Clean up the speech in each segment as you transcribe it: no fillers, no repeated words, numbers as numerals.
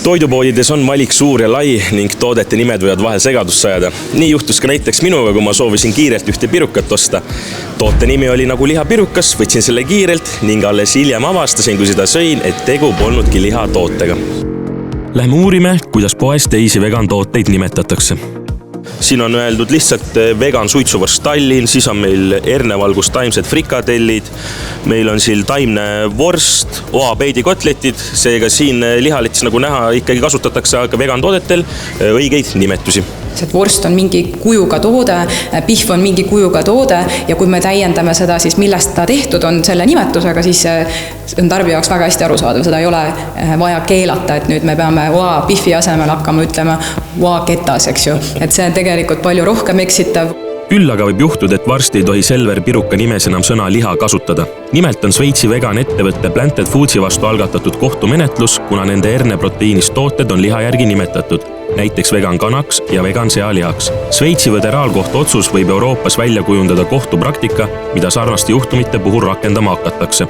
Toidupoodides on valik suur ja lai ning toodete nimed võivad vahel segadust sajada. Nii juhtus ka näiteks minuga, kui ma soovisin kiirelt ühte pirukat osta. Toote nimi oli nagu lihapirukas, võtsin selle kiirelt ning alles hiljem avastasin, kui seda sõin, et tegu polnudki lihatootega. Lähme uurime, kuidas poes teisi vegan tooteid nimetatakse. Siin on öeldud lihtsalt vegan suitsuvorst Tallinn, siis on meil hernevalgus taimsed frikadellid, meil on siin taimne vorst, oapeidi kotletid, seega siin lihalets nagu näha ikkagi kasutatakse aga vegan toodetel õigeid nimetusi. Vorst on mingi kujuga toode, pihv on mingi kujuga toode ja kui me täiendame seda, siis millest ta tehtud on selle nimetusega, siis on tarbija jaoks väga hästi arusaadav. Seda ei ole vaja keelata, et nüüd me peame pihvi asemel hakkama ütlema ketas, eks ju. Et see on tegelikult palju rohkem eksitav. Küll aga võib juhtuda, et varsti ei tohi Selver piruka nimes enam sõna liha kasutada. Nimelt on Šveitsi vegan ettevõtte Planted Foodsi vastu algatatud kohtumenetlus, kuna nende herneproteiinist tooted on liha järgi nimetatud, näiteks vegan kanaks ja vegan sealihaks. Šveitsi föderaalkohtu otsus võib Euroopas välja kujundada kohtupraktika, mida sarnaste juhtumite puhul rakendama hakatakse.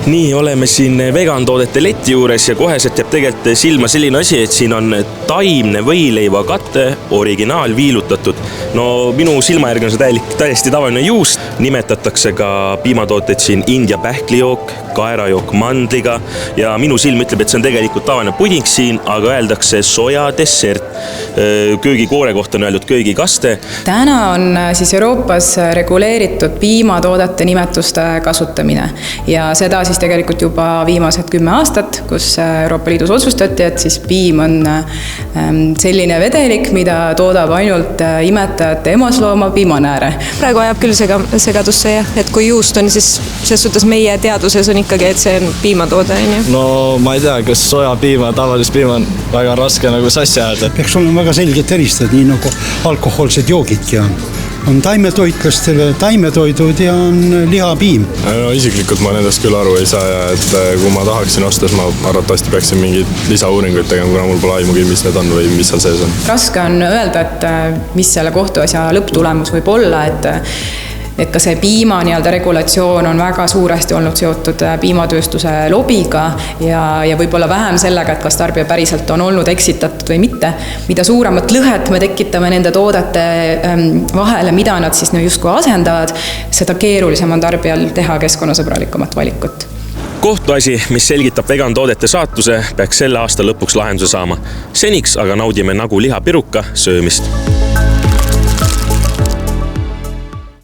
Nii oleme siin vegan toodete leti juures ja koheselt jääb tegelikult silma selline asi, et siin on taimne võileiva kate originaal viilutatud. No minu silma järgi on see täiesti tavaline juust, nimetatakse ka piimatooted siin India pähklijook, kaerajook mandliga ja minu silm ütleb, et see on tegelikult tavaline puding siin, aga öeldakse soja dessert. Köögikoore kohta on öeldud köögikaste. Täna on siis Euroopas reguleeritud piimatoodete nimetuste kasutamine ja seda siis tegelikult juba viimased 10 aastat, kus Euroopa Liidus otsustati, et siis piim on selline vedelik, mida toodab ainult imetajate emaslooma piimanääre. Praegu ajab küll segadusse, et kui juust on, siis selles suhtes meie teaduses on ikkagi, et see on piimatoode. No ma ei tea, kas sojapiima, tavalist piima on väga raske nagu sassi ajada. Peaks olema väga selgelt eristada, nii nagu alkohoolsed joogidki on. On taimetoitlastele taimetoidud ja on lihapiim. No isiklikult ma nendest küll aru ei saa ja et kui ma tahaksin osta, siis ma arvatavasti peaksin mingid lisauuringuid tegema, kuna mul pole aimugi, mis need on või mis seal sees on. Raske on öelda, et mis selle kohtuasja lõpptulemus võib olla, et ka see piima regulatsioon on väga suuresti olnud seotud piimatööstuse lobiga ja võib-olla vähem sellega, et kas tarbija päriselt on olnud eksitatud või mitte. Mida suuremat lõhet me tekitame nende toodete vahele, mida nad siis justkui asendavad, seda keerulisem on tarbijal teha keskkonnasõbralikumat valikut. Kohtuasi, mis selgitab vegan toodete saatuse, peaks selle aasta lõpuks lahenduse saama. Seniks aga naudime nagu lihapiruka söömist.